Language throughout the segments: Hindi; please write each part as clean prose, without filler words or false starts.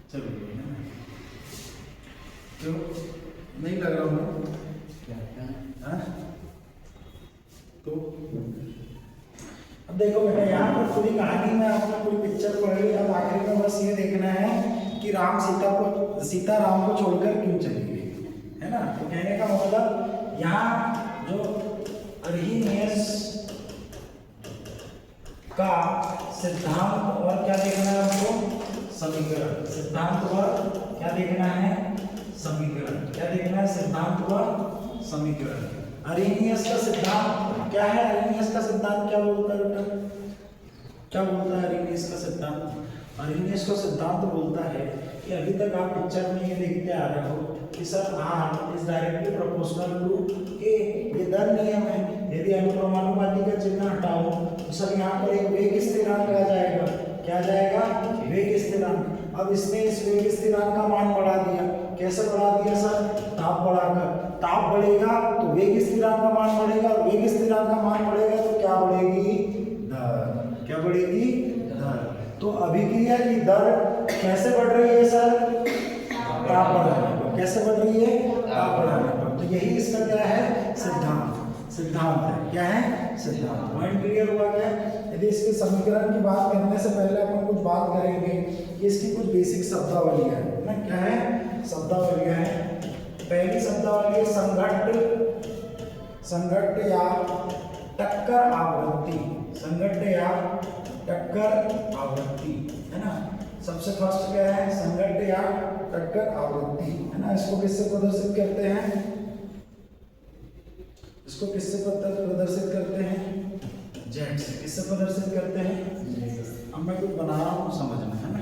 चलो क्यों नहीं लग रहा हूँ क्या? तो अब देखो बेटा, यहाँ पर पूरी कहानी में आपने पूरी पिक्चर पढ़ ली। अब आखिर में बस ये देखना है कि सीता राम को छोड़कर क्यों चली गई, है ना। तो कहने का मतलब यहाँ जो अर्हिनियस का सिद्धांत और क्या देखना है आपको, समीकरण। सिद्धांत और क्या देखना है, समीकरण। क्या देखना है, सिद्धांत और समीकरण। अर्हिनियस का सिद्धांत क्या है? अर्हिनियस का सिद्धांत क्या बोलता है बेटा, क्या बोलता है अर्हिनियस का सिद्धांत? अर्हिनियस का सिद्धांत बोलता है कि अभी तक आप पिक्चर में ये देखते आ रहे हो कि sir R is directly proportional to A, ये दर नियम है। यदि अनुक्रमानुपाती का चिन्ह हटाओ तो सर यहाँ पर एक वेग स्थिरांक आ जाएगा। क्या आ जाएगा? वेग स्थिरांक। अब इसने इस वेग स्थिरांक का मान बढ़ा दिया। कैसे बढ़ा दिया सर? ताप बढ़ाकर। ताप बढ़ेगा तो वेग स्थिरांक का मान बढ़ेगा, वेग स्थिरांक का मान बढ़ेगा तो क्या बढ़ेगी? दर। क्या बढ़ेगी? दर। तो अभिक्रिया की दर कैसे बढ़ रही है सर? ताप बढ़ाने पर। कैसे बढ़ रही है? ताप बढ़ाने पर। तो यही इसका क्या है? सिद्धांत है। क्या है? सिद्धांत। पॉइंट क्लियर हुआ क्या? यदि इसके समीकरण की बात करने से पहले अपन कुछ बात करेंगे कि इसकी कुछ बेसिक शब्दावली है ना। क्या है? शब्दावली है। पहली शब्दावली है संघट्ट या टक्कर आवृत्ति। संघट्ट या टक्कर आवृत्ति, है ना। सबसे फर्स्ट क्या है? संघट्ट या टक्कर आवृत्ति, है ना। इसको किससे प्रदर्शित करते हैं? इसको किससे प्रदर्शित करते हैं? जेड से। किससे प्रदर्शित करते हैं? अब मैं कुछ बना रहा हूँ, समझना, है ना।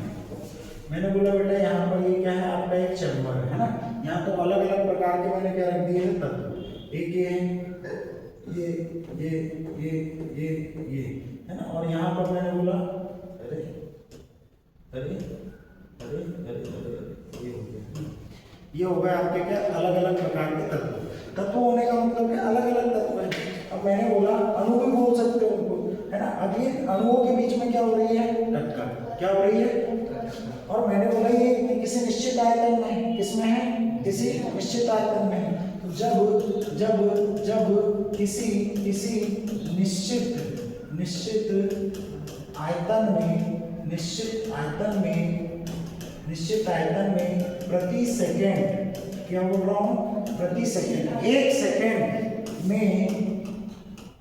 मैंने बोला बेटा यहाँ पर ये क्या है? आपका एक चैम्बर है ना। यहाँ तो अलग अलग प्रकार के मैंने क्या रख दिए हैं? तत्व। एक ये है ना। और यहाँ पर मैंने बोला अरे अरे अरे अरे अरे ये हो गया आपके क्या? अलग अलग प्रकार के तत्व। तत्व होने का मतलब क्या? अलग अलग तत्व है। अब मैंने बोला अणु भी बोल सकते हो उनको, है ना। अब ये अणुओं के बीच में क्या हो रही है? टक्कर। क्या हो रही है? और मैंने बोला ये किसी निश्चित आयतन में, किसमें है? किसी निश्चित आयतन में। तो जब किसी निश्चित आयतन में प्रति सेकंड, क्या बोल रहा हूँ? प्रति सेकंड, 1 सेकंड में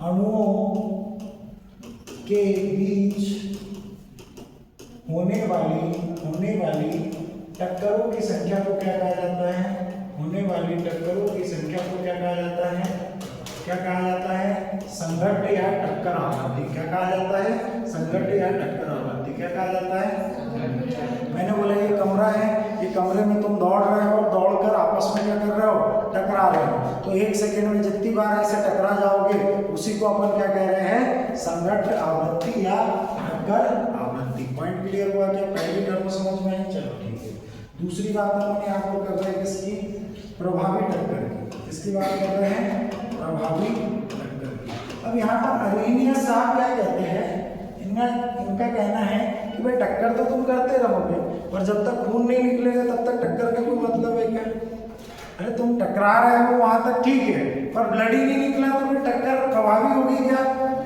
अणुओं के बीच होने वाली टक्करों की संख्या को क्या कहा जाता है? होने वाली टक्करों की संख्या को क्या कहा जाता है? क्या कहा जाता है? संघट्ट या टक्कर आवृत्ति। क्या कहा जाता है? संघट्ट या टक्कर आवृत्ति। क्या कहा जाता है? मैंने बोला ये कमरा है, ये कमरे में तुम दौड़ रहे हो, दौड़कर आपस में क्या कर रहे हो? टकरा रहे हो। तो 1 सेकंड में जितनी बार ऐसे टकरा जाओगे उसी को अपन क्या कह रहे हैं? संघट्ट आवृत्ति या टक्कर आवृत्ति। पॉइंट क्लियर हुआ क्या? पहली टर्म समझ में आई? चलो ठीक है। दूसरी बात अपन यहाँ पर कर रहे हैं किसकी? प्रभावी टक्कर की। किसकी बात कर रहे हैं? प्रभावी टक्कर की। अब यहाँ पर अर्हिनियस साहब क्या कहते हैं? इनका कहना है कि भाई टक्कर तो तुम करते रहोगे, पर जब तक खून नहीं निकलेगा तब तक टक्कर का कोई मतलब है क्या? अरे तुम टकरा रहे हो वहां तक ठीक है, पर ब्लड ही नहीं निकला तो फिर टक्कर प्रभावी होगी क्या?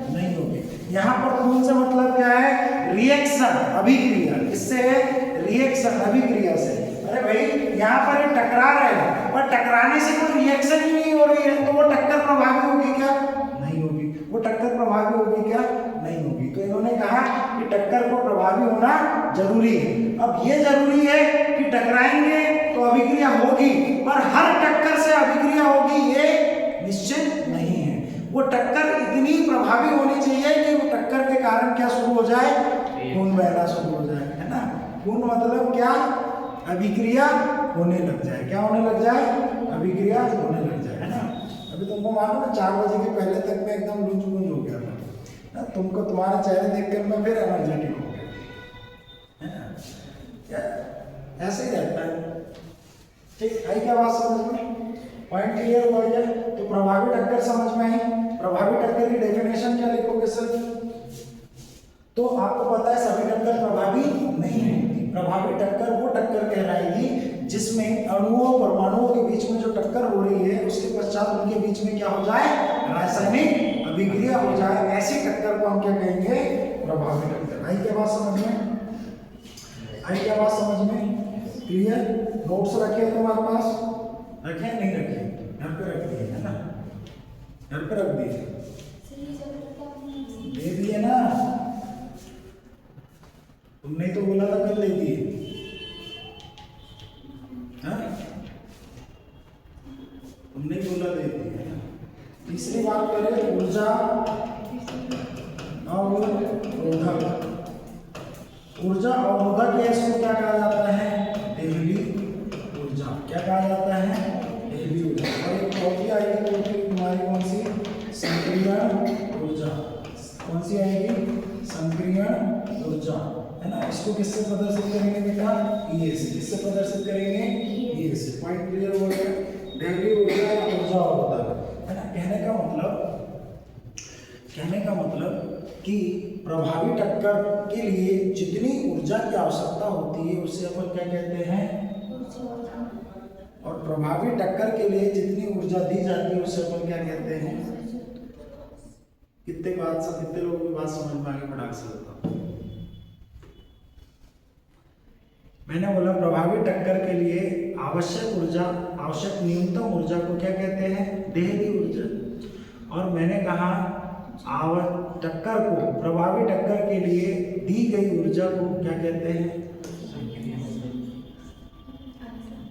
नहीं होगी। यहाँ पर खून से मतलब क्या है? रिएक्शन, अभिक्रिया। इससे रिएक्शन, अभिक्रिया से। अरे भाई यहाँ पर टकरा रहे हो, पर टकराने से कोई रिएक्शन ही नहीं हो रही है, तो वो टक्कर प्रभावी होगी क्या? नहीं होगी। वो टक्कर प्रभावी होगी क्या? नहीं होगी। तो इन्होंने कहा कि टक्कर को प्रभावी होना जरूरी है। अब ये जरूरी है कि टकराएंगे तो अभिक्रिया होगी, पर हर टक्कर से अभिक्रिया होगी ये निश्चित नहीं है। वो टक्कर इतनी प्रभावी होनी चाहिए कि वो टक्कर के कारण क्या शुरू हो जाए? खून बहना शुरू हो जाए, है ना। खून मतलब क्या? अभिक्रिया होने लग जाए। क्या होने लग जाए? अभिक्रिया होने लग जाए, है ना। अभी तुमको मालूम है 4 बजे के पहले तक मैं एकदम लूज हो गया था ना। तुमको तुम्हारे चेहरे देखकर मैं फिर एनर्जेटिक हो गया, है ना। ऐसे ही रहता है। ठीक आई क्या बात समझ में? पॉइंट क्लियर हुआ क्या? तो प्रभावी टक्कर समझ में आई। प्रभावी टक्कर की डेफिनेशन क्या लिखोगे सर? तो आपको पता है सभी टक्कर प्रभावी नहीं होती। प्रभावी टक्कर वो टक्कर कहलाएगी जिसमें अणुओं और परमाणुओं के बीच में जो टक्कर हो रही है उसके पश्चात उनके बीच में क्या हो जाए, रासायनिक अभिक्रिया हो जाए। ऐसी टक्कर को हम क्या कहेंगे, प्रभावी टक्कर। आई क्या बात समझ में, आई क्या बात समझ में, क्लियर। नोट्स रखे तुम्हारे पास, रखे नहीं रखे, घर पे रख दिए है ना, घर पे रख दिए, दे दिए ना, तुमने तो बोला था कल दे दिए, तुमने बोला दे दिए। तीसरी बात करें ऊर्जा अवरोधक। ऊर्जा अवरोधक है, इसको क्या कहा जाता है, देहली ऊर्जा। क्या कहा जाता है, देहली ऊर्जा। और एक चौथी आएगी तुम्हारी कौन सी, संक्रियण ऊर्जा। कौन सी आएगी, संक्रियण ऊर्जा, है ना। इसको किससे प्रदर्शित करेंगे बेटा, ये से। किससे प्रदर्शित करेंगे, ये से। पॉइंट क्लियर हो गया। देहली ऊर्जा या ऊर्जा अवरोधक, है ना। कहने का मतलब कि प्रभावी टक्कर के लिए जितनी ऊर्जा की आवश्यकता होती है उसे अपन क्या कहते हैं, और प्रभावी टक्कर के लिए जितनी ऊर्जा दी जाती है उसे अपन क्या कहते हैं। कितने लोगों की बात समझ में आगे बढ़ा सकता हूं। मैंने बोला प्रभावी टक्कर के लिए आवश्यक ऊर्जा, आवश्यक न्यूनतम ऊर्जा को क्या कहते हैं, देहली ऊर्जा। और मैंने कहा टक्कर को, प्रभावी टक्कर के लिए दी गई ऊर्जा को क्या कहते हैं,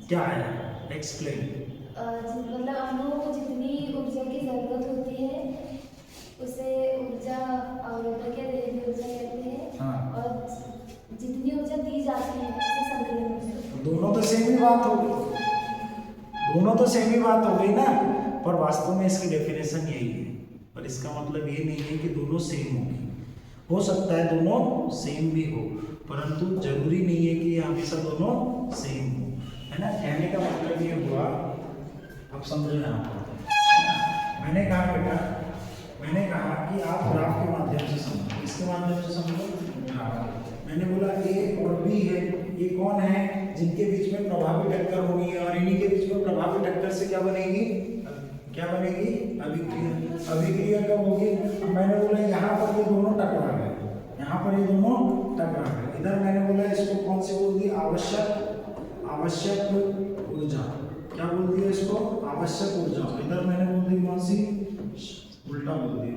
क्या है, एक्सप्लेन। मतलब अणुओं को जितनी ऊर्जा की जरूरत होती है उसे ऊर्जा अवरोधक या देहली ऊर्जा कहते हैं। हाँ। और जितनी ऊर्जा दी जाती है उसे संक्रियण ऊर्जा। दोनों तो सेम ही बात हो गई, दोनों तो सेम ही बात हो गई ना। पर वास्तव में इसकी डेफिनेशन यही है, पर इसका मतलब ये नहीं है कि दोनों सेम होंगे। हो सकता है दोनों सेम भी हो, परंतु जरूरी नहीं है कि ये हमेशा दोनों सेम हो, है ना। कहने का मतलब ये हुआ, अब समझो यहाँ पर। मैंने कहा बेटा, मैंने कहा कि आप ग्राफ के माध्यम से समझो। इसके माध्यम से समझो ग्राफ। मैंने बोला ए और बी है, ये कौन है, जिनके बीच में प्रभावी टक्कर होनी है, और इन्हीं के बीच में प्रभावी टक्कर से क्या बनेगी, क्या बनेगी, अभिक्रिया। अभिक्रिया कब होगी, मैंने बोला यहाँ पर ये दोनों टकरा गए, यहाँ पर ये दोनों टकरा गए। इधर मैंने बोला इसको कौन सी बोल दी, आवश्यक ऊर्जा। क्या बोल दिया इसको, आवश्यक ऊर्जा। इधर मैंने बोल दी कौन सी, उल्टा बोल दिया।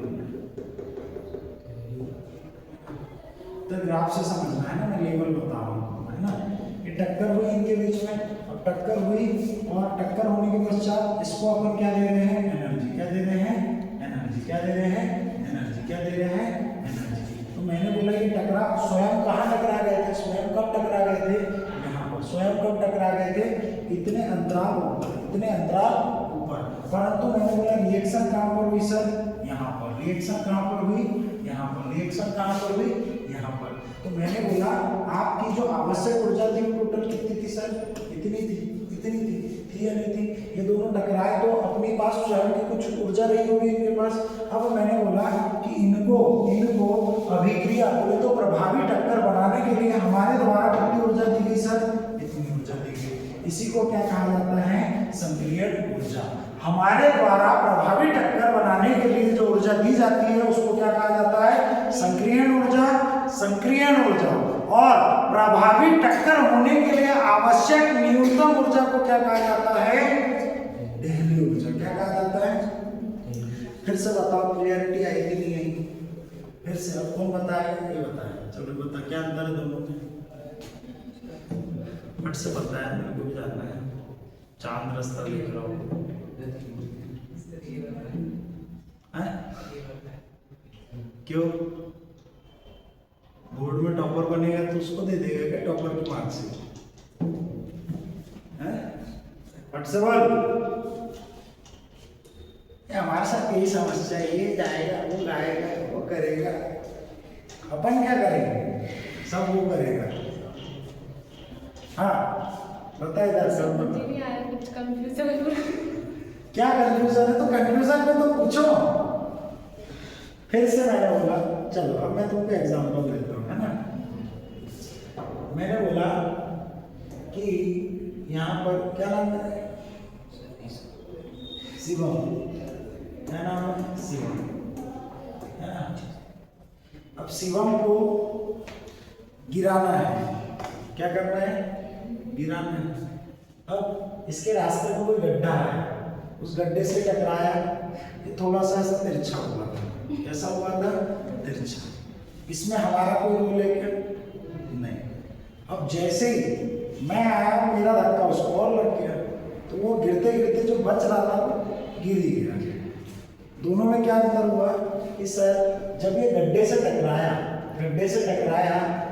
तो ग्राफ से समझना है ना, मैं लेवल बता रहा हूँ, है ना। ये टक्कर हुई इनके बीच में, अब टक्कर हुई, और टक्कर होने के पश्चात इसको अपन क्या दे रहे हैं, एनर्जी। क्या दे रहे हैं, एनर्जी। क्या दे रहे हैं, एनर्जी। क्या दे रहे हैं, एनर्जी। तो मैंने बोला कि टकरा, स्वयं कहाँ टकरा गए थे, स्वयं कब टकरा गए थे, यहाँ पर। स्वयं कब टकरा गए थे, इतने अंतराल ऊपर, इतने अंतराल ऊपर। परंतु मैंने बोला रिएक्शन कहाँ पर हुई सर, यहाँ पर। रिएक्शन कहाँ पर हुई, यहाँ पर। रिएक्शन कहाँ पर हुई, यहाँ पर। तो मैंने बोला आपकी जो आवश्यक ऊर्जा थी टोटल कितनी थी सर, इतनी थी, इतनी थी या नहीं थी। ये दोनों टकराए तो अपने पास स्वयं की कुछ ऊर्जा रही होगी इनके पास। अब मैंने बोला कि इनको अभिक्रिया, बोले तो प्रभावी टक्कर बनाने के लिए हमारे द्वारा कितनी ऊर्जा दी गई सर, इतनी ऊर्जा दी गई। इसी को क्या कहा जाता है, संक्रियण ऊर्जा। हमारे द्वारा प्रभावी टक्कर बनाने के लिए जो ऊर्जा दी जाती है उसको क्या कहा जाता है, संक्रियण ऊर्जा। संक्रियण ऊर्जा। और प्रभावी टक्कर होने के लिए आवश्यक न्यूनतम ऊर्जा को क्या कहा जाता है, देहली ऊर्जा। क्या कहा जाता है, फिर से बताओ, क्लियरिटी आई कि नहीं आई, फिर से। अब कौन बताएगा, ये बताए, चलो बता, क्या अंतर है दोनों में, फट से बताया, मेरे को भी जानना है। चांद रास्ता लिख रहा हूँ, क्यों, बोर्ड में टॉपर बनेगा तो उसको दे देगा क्या, टॉपर की मार्कशीट, फट से बोल। हमारे साथ यही समस्या, ये जाएगा, वो लाएगा, वो करेगा, अपन क्या करेंगे, सब वो करेगा। हाँ बता, इधर सब बता, क्या कंफ्यूजन है, तो कंफ्यूजन में तो पूछो। फिर से मैंने बोला, चलो अब मैं तुमको एग्जांपल देता हूँ, है ना। मैंने बोला कि यहाँ पर क्या नाम है, शिवम, क्या नाम है, शिवम, है ना। अब शिवम को गिराना है, क्या करना है, गिराना है। अब इसके रास्ते में कोई गड्ढा है, उस गड्ढे से टकराया, ये थोड़ा सा ऐसा तिरछा हुआ था। कैसा हुआ था, तिरछा। इसमें हमारा कोई रोल है क्या, नहीं। अब जैसे ही मैं आया, मेरा धक्का उसको और लग गया, तो वो गिरते गिरते जो बच रहा था गिर ही गया। दोनों में क्या अंतर हुआ कि सर जब ये गड्ढे से टकराया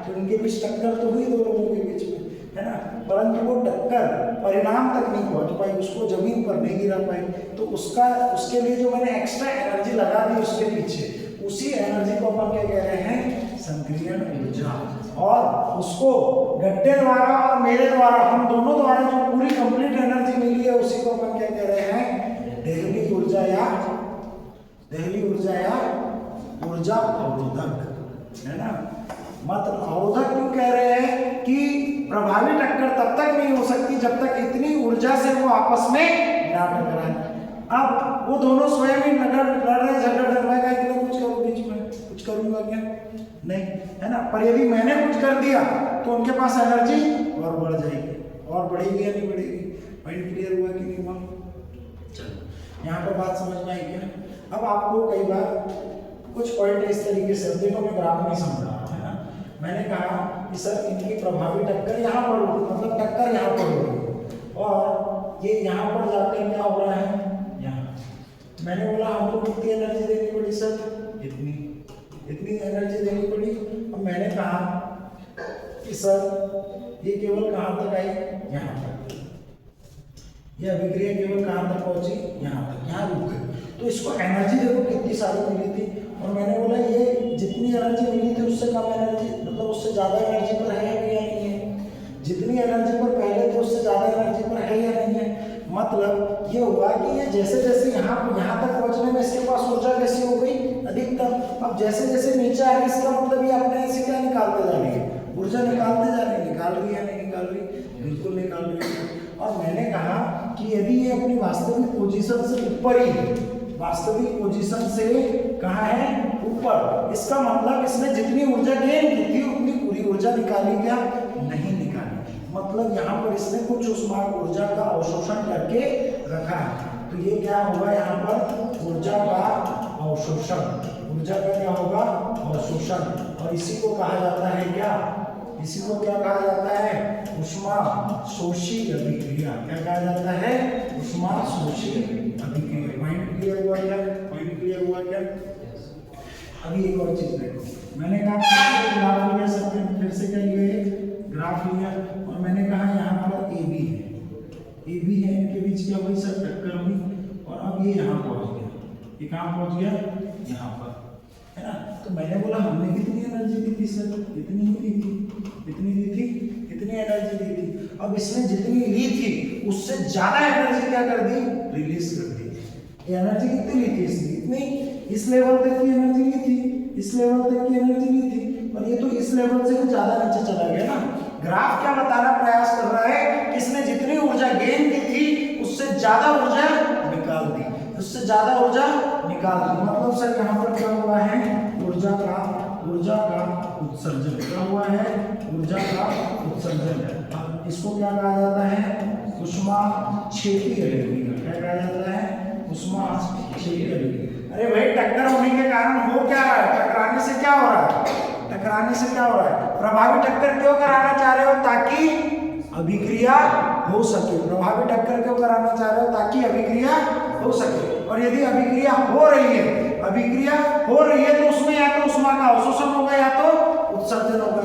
तो उनके बीच टक्कर तो हुई, दो लोगों के बीच में, है ना, परंतु वो टक्कर परिणाम तक नहीं पहुंच पाई, उसको जमीन पर नहीं गिरा पाई। तो उसके लिए जो मैंने एक्स्ट्रा एनर्जी लगा दी उसके पीछे, उसी एनर्जी को अपन क्या कह रहे हैं, संक्रियण ऊर्जा। और उसको गड्ढे द्वारा और मेरे द्वारा, हम दोनों द्वारा जो पूरी कंप्लीट एनर्जी मिली है, उसी को अपन क्या कह रहे हैं, देहली ऊर्जा या ऊर्जा अवरोधक, है ना। मतलब अवरोधक क्यों कह रहे हैं कि प्रभावी टक्कर तब तक नहीं हो सकती जब तक इतनी ऊर्जा से वो आपस में ना टकराए। अब वो दोनों स्वयं ही लड़ रहे, झगड़ रहे, मैं कुछ करूँ बीच में, कुछ करूंगा क्या, नहीं, है ना। पर यदि मैंने कुछ कर दिया तो उनके पास एनर्जी और बढ़ जाएगी, और बढ़ेगी या नहीं बढ़ेगी। पॉइंट क्लियर हुआ कि नहीं हुआ, चलो यहाँ पर बात समझ में आई क्या। अब आपको कई बार कुछ पॉइंट इस तरीके से, देखो मैं ग्राफ नहीं समझा रहा, है ना। मैंने कहा कि सर इनकी प्रभावी टक्कर यहाँ पर होगी, मतलब टक्कर यहाँ पर होगी, और ये यहाँ पर जाकर क्या हो रहा है, यहाँ। मैंने बोला हमको कितनी एनर्जी देनी पड़ी सर, इतनी एनर्जी देनी पड़ी। अब मैंने कहा कि सर ये केवल कहाँ तक आई, यहाँ तक, ये अभिक्रिया केवल कहाँ तक पहुंची, यहाँ तक, यहाँ रुक गई। तो इसको एनर्जी देखो कितनी सारी मिली थी, और मैंने बोला ये जितनी एनर्जी मिली थी उससे कम एनर्जी, मतलब उससे ज़्यादा एनर्जी पर है या नहीं है, जितनी एनर्जी पर पहले थे उससे ज़्यादा एनर्जी पर है या नहीं है। मतलब ये हुआ कि ये जैसे जैसे यहाँ तक पहुँचने में इसके पास ऊर्जा कैसी हो गई, अधिकतम। अब जैसे जैसे नीचे आ रही, इसका मतलब ये अपने से क्या निकालते जा रही है, ऊर्जा निकालते जा रही है, निकाल रही है, नहीं निकाल रही, बिल्कुल निकाल रही है। और मैंने कहा कि यदि ये अपनी वास्तविक पोजीशन से ऊपर ही है, वास्तविक पोजीशन से कहाँ है, ऊपर, इसका मतलब इसने जितनी ऊर्जा गेन की थी उतनी पूरी ऊर्जा निकाली क्या, नहीं निकाली। मतलब यहाँ पर इसने कुछ ऊष्मा ऊर्जा का अवशोषण करके रखा है। तो ये क्या होगा, यहाँ पर ऊर्जा का अवशोषण, ऊर्जा का क्या होगा, अवशोषण। और इसी को कहा जाता है क्या, इसी को क्या कहा जाता है, ऊष्मा शोषी अभिक्रिया। क्या कहा जाता है, ऊष्मा शोषी अभिक्रिया। पॉइंट क्लियर हुआ क्या, पॉइंट क्लियर हुआ क्या। अभी एक और चीज देखो, मैंने कहा ग्राफ लिया, सबने फिर से क्या लिया, ग्राफ लिया, और मैंने कहा यहाँ पर ए बी है, इनके बीच क्या हुई सर, टक्कर हुई, और अब ये यहाँ पहुँच गया, ये कहाँ पहुँच गया, यहाँ पर, है ना। तो मैंने बोला हमने कितनी एनर्जी दी थी सर, इतनी ही दी थी, इतनी एनर्जी दी थी। अब इसने जितनी ली थी उससे ज्यादा एनर्जी क्या कर दी, रिलीज कर दी। एनर्जी कितनी ली थी इसने, इतनी, इस लेवल तक की एनर्जी ली थी, इस लेवल तक की एनर्जी ली थी, और ये तो इस लेवल से भी ज्यादा नीचे चला गया ना। ग्राफ क्या बताना प्रयास कर रहा है, इसने जितनी ऊर्जा गेन की थी उससे ज्यादा ऊर्जा निकाल दी, मतलब सर यहाँ पर क्या हुआ है, ऊर्जा का उत्सर्जन, क्या हुआ है, ऊर्जा का उत्सर्जन। अब इसको क्या कहा जाता है, ऊष्माक्षेपी अभिक्रिया। क्या कहा जाता है, ऊष्माक्षेपी अभिक्रिया। अरे भाई टक्कर होने के कारण हो क्या रहा है, टकराने से क्या हो रहा है, प्रभावी टक्कर क्यों कराना चाह रहे हो, ताकि अभिक्रिया हो सके। प्रभावी टक्कर क्यों कराना चाह रहे हो, ताकि अभिक्रिया हो सके। और यदि अभिक्रिया हो रही है तो उसमें या तो ऊष्मा का अवशोषण होगा या तो उत्सर्जन होगा,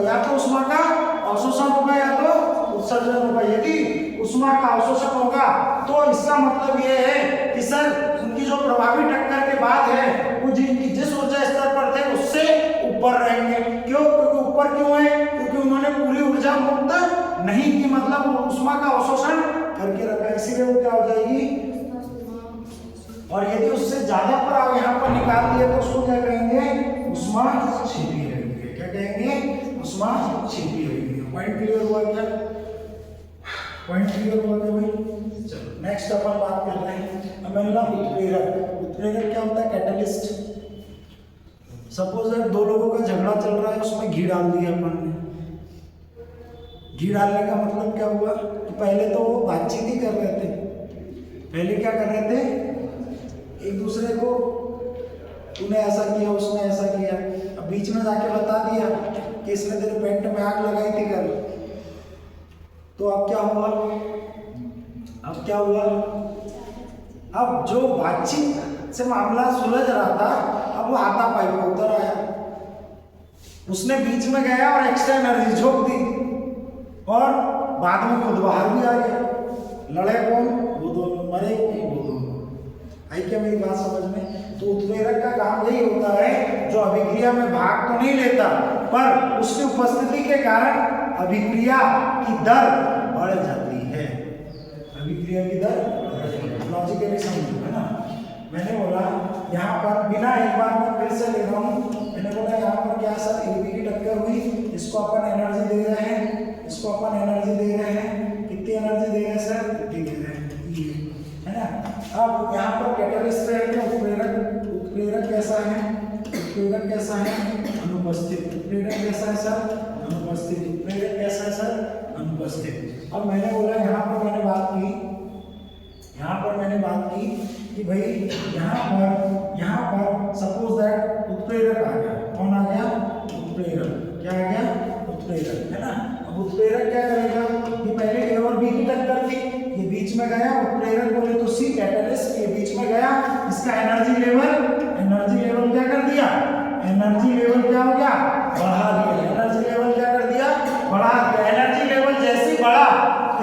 यदि ऊष्मा का अवशोषण होगा तो इसका मतलब ये है कि सर उनकी जो प्रभावी टक्कर के बाद है वो जिस ऊर्जा स्तर पर थे उससे ऊपर रहेंगे। क्यों, क्योंकि ऊपर क्यों है, क्योंकि उन्होंने पूरी ऊर्जा मुक्त नहीं की, मतलब ऊष्मा का अवशोषण करके रखा, इसीलिए वो क्या हो जाएगी। और यदि उससे ज्यादा पर आप यहाँ पर निकाल दिए तो उसको क्या कहेंगे, ऊष्माक्षेपी अभिक्रिया। क्या कहेंगे, ऊष्माक्षेपी अभिक्रिया। पॉइंट क्लियर हुआ क्या? पॉइंट क्लियर हुआ क्या भाई? चलो नेक्स्ट अपन बात कर रहे हैं। अब मैंने बोला उत्प्रेरक। उत्प्रेरक क्या होता है? कैटलिस्ट। सपोज दैट दो लोगों का झगड़ा चल रहा है, उसमें घी डाल दिया अपन ने। घी डालने का मतलब क्या हुआ कि पहले तो वो बातचीत ही कर रहे थे, पहले क्या कर रहे थे, एक दूसरे को तूने ऐसा किया, उसने ऐसा किया। अब बीच में जाके बता दिया कि इसने तेरे पेट में आग लगाई थी कल, तो अब क्या हुआ? अब क्या हुआ? अब जो बातचीत से मामला सुलझ रहा था, अब वो हाथापाई पे उतर आया। उसने बीच में गया और एक्स्ट्रा एनर्जी झोंक दी और बाद में खुद बाहर भी आ गया। लड़े कौन? वो दोनों। मरे वो दोनों। आई क्या मेरी बात समझ में? तो उत्प्रेरक का काम यही होता है, जो अभिक्रिया में भाग तो नहीं लेता, पर उसकी उपस्थिति के कारण अभिक्रिया की दर बढ़ जाती है। अभिक्रिया की दर लॉजिकली समझो, है ना। मैंने बोला यहाँ पर बिना एक बार मैं फिर से ले रहा हूँ। मैंने बोला यहाँ पर क्या सर, ए बी की टक्कर हुई, इसको अपन एनर्जी दे रहे हैं, इसको अपन एनर्जी दे रहे हैं। कितनी एनर्जी दे रहे हैं सर? कितनी दे रहे हैं, ये, है ना। अब यहाँ पर कैटलिस्ट है क्या? उत्प्रेरक। उत्प्रेरक कैसा है? उत्प्रेरक कैसा है? अनुपस्थित। उत्प्रेरक कैसा है सर? अनुपस्थित। उत्प्रेरक कैसा है सर? अनुपस्थित। अब मैंने बोला यहाँ पर मैंने बात की, यहाँ पर मैंने बात की कि भाई यहाँ पर सपोज दैट उत्प्रेरक आ गया। कौन आ गया? उत्प्रेरक। क्या आ गया? उत्प्रेरक, है ना। अब उत्प्रेरक क्या करेगा? ये पहले ए और बी की टक्कर थी, ये बीच में गया। उत्प्रेरक बोले तो सी, कैटलिस्ट, ये बीच में गया। इसका एनर्जी लेवल क्या कर दिया? एनर्जी लेवल क्या हो गया? बढ़ा दिया। एनर्जी लेवल क्या कर दिया? बढ़ा दिया। एनर्जी लेवल जैसे ही बढ़ा,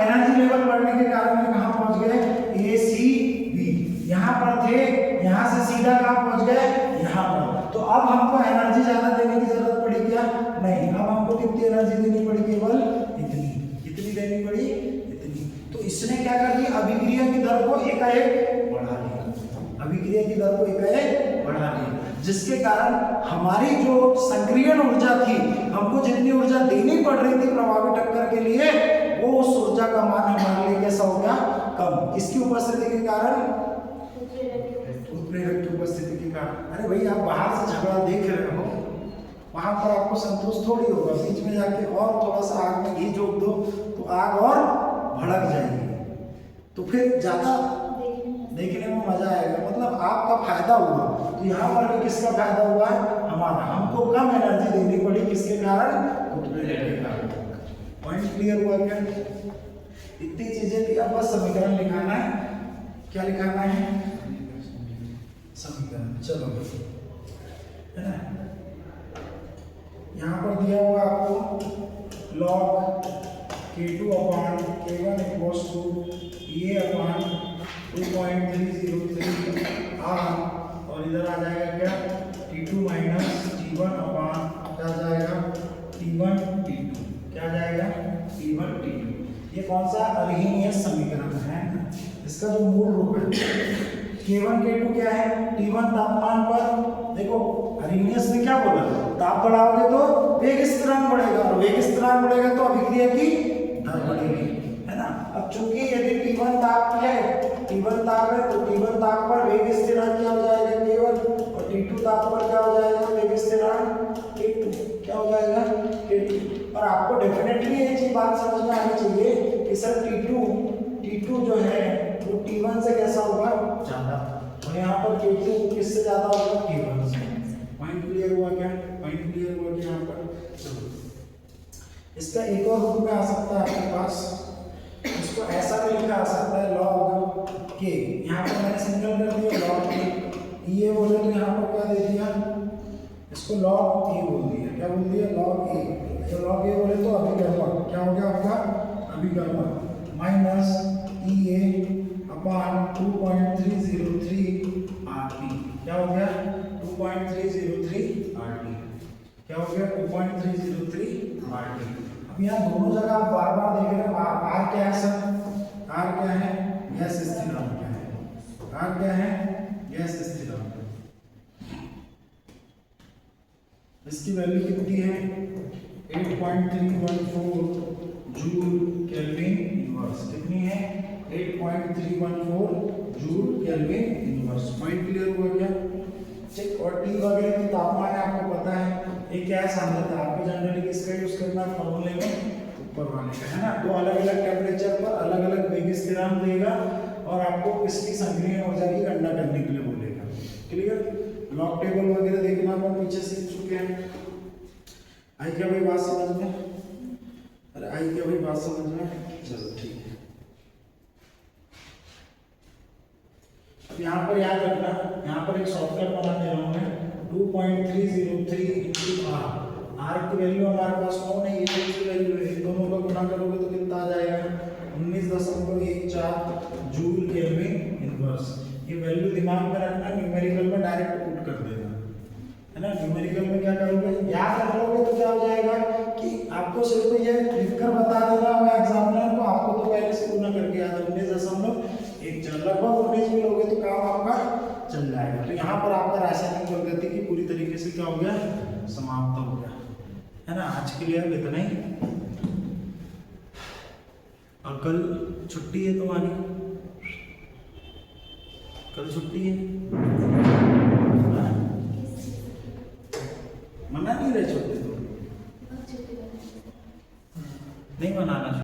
एनर्जी लेवल बढ़ने के कारण में कहाँ पहुंच गए? ए सी बी। यहाँ पर थे, यहाँ से सीधा कहाँ पहुंच गए? यहाँ पर। तो अब हमको एनर्जी ज्यादा देने की जरूरत पड़ी क्या? नहीं। अब हमको कितनी एनर्जी देनी पड़ी? केवल इतनी। कितनी देनी पड़ी? इतनी। तो इसने क्या कर दिया? अभिक्रिया की दर को एकाएक बढ़ा दिया। अभिक्रिया की दर को एकाएक बढ़ा दिया, जिसके कारण हमारी जो संक्रियण ऊर्जा थी, हमको जितनी ऊर्जा देनी पड़ रही थी प्रभावी टक्कर के लिए, वो उस ऊर्जा का मान हमारे लिए कैसा हो गया? कम। किसकी उपस्थिति के कारण? उत्प्रेरक की उपस्थिति के कारण। अरे भाई, आप बाहर से झगड़ा देख रहे हो, वहां पर आपको संतोष थोड़ी होगा। बीच में जाके और थोड़ा सा आग में घी झोंक दो तो आग और भड़क जाएगी, तो फिर ज्यादा देखने में मजा आएगा। मतलब आपका फायदा हुआ। तो यहाँ पर भी किसका फायदा हुआ? हमारा। हमको कम एनर्जी देनी पड़ी, किसके कारण? उत्प्रेरक के कारण। पॉइंट क्लियर हुआ क्या? इतनी चीजें थी। अब बस समीकरण लिखाना है। क्या लिखाना है? समीकरण। चलो, है ना। यहाँ पर दिया हुआ आपको log K2 upon K1 equals to ये अपान 2.303 R, और इधर आ जाएगा क्या? T2 माइनस T1 अपान क्या आ जाएगा? T1 T2। क्या आ जाएगा? T1 T2। ये कौन सा? अर्हीनियस समीकरण है। इसका जो मूल रूप है K1 K2 क्या है? T1 तापमान पर, देखो अर्हीनियस ने क्या बोला? ताप बढ़ाओगे तो वेग स्थिरांक बढ़ेगा, और वेग स्थिरांक बढ़ेगा तो अभिक्रिया की दर बढ़ेगी, है ना। अब चूंकि यदि T1 ताप है, T1 ताप है, तो T1 ताप पर वेग स्थिरांक क्या हो जाएगा? K1। और T2 ताप पर क्या हो जाएगा? वेग स्थिरांक K2। क्या हो जाएगा? K2। और आपको डेफिनेटली ये चीज बात समझ में आनी चाहिए कि सर T2 जो है वो T1 से कैसा होगा? ज्यादा। और यहाँ पर K2 किससे ज्यादा होगा? K1 से। पॉइंट क्लियर हुआ क्या? पॉइंट क्लियर हुआ कि यहाँ पर? चलो, इसका एक और रूप में आ सकता है आपके पास। इसको ऐसा भी लिखा आ सकता है log K। यहाँ पर मैंने सिंगल कर दिया log K। ये बोले तो यहाँ पर क्या दे दिया? इसको log A बोल दिया। क्या बोल दिया? log A। तो log A बोले तो अभिकर्मक। क्या हो गया आपका? अभिकर्मक माइनस EA अपान 2.303 RT। क्या हो गया? 2.303 RT। क्या हो गया? 2.303 RT। अब यहाँ दोनों जगह आप बार बार देख रहे हो। R क्या है सर? R क्या है? गैस स्थिरांक क्या है? R क्या है? गैस स्थिरांक। इसकी वैल्यू कितनी है? 8.314 जूल केल्विन इनवर्स। कितनी है? 8.314 joule kelvin inverse. Point clear हुआ क्या? चेक। और टी वगैरह की तापमान है आपको पता है, ये क्या है? सांद्रता। आपको जनरली किसका यूज करना है फॉर्मूले में? ऊपर वाले का, है ना। तो अलग अलग टेम्परेचर पर अलग अलग वेग स्थिरांक देगा और आपको किसकी संक्रिय ऊर्जा की गणना करने के लिए बोलेगा। क्लियर? लॉग टेबल वगैरह देखना अपन पीछे सीख चुके हैं। आई क्या भाई बात समझ में? अरे आई क्या भाई बात समझ में? चलो ठीक है। अब यहाँ पर याद रखना, यहाँ पर एक शॉर्टकट बना दे रहा हूँ मैं। 2.303 इंटू आर। आर की वैल्यू हमारे पास कौन है? ये की वैल्यू है। इन दोनों का गुणा करोगे तो कितना आ जाएगा? 19.14 जूल केल्विन इनवर्स। ये वैल्यू दिमाग में रखना, न्यूमेरिकल में डायरेक्ट पुट कर देना, है ना। न्यूमेरिकल में क्या करोगे? याद रख लोगे तो क्या हो जाएगा कि आपको सिर्फ ये लिखकर बता देना होगा एग्जामिनर को, आपको तो पहले से गुना करके याद है। 19.14 लगभग 19 में लोगे तो काम आपका चल जाएगा। तो यहाँ पर आपका रासायनिक प्रगति की पूरी तरीके से क्या हो गया? समाप्त हो गया, है ना। आज के लिए अब इतना ही, और कल छुट्टी है तुम्हारी, कल छुट्टी है।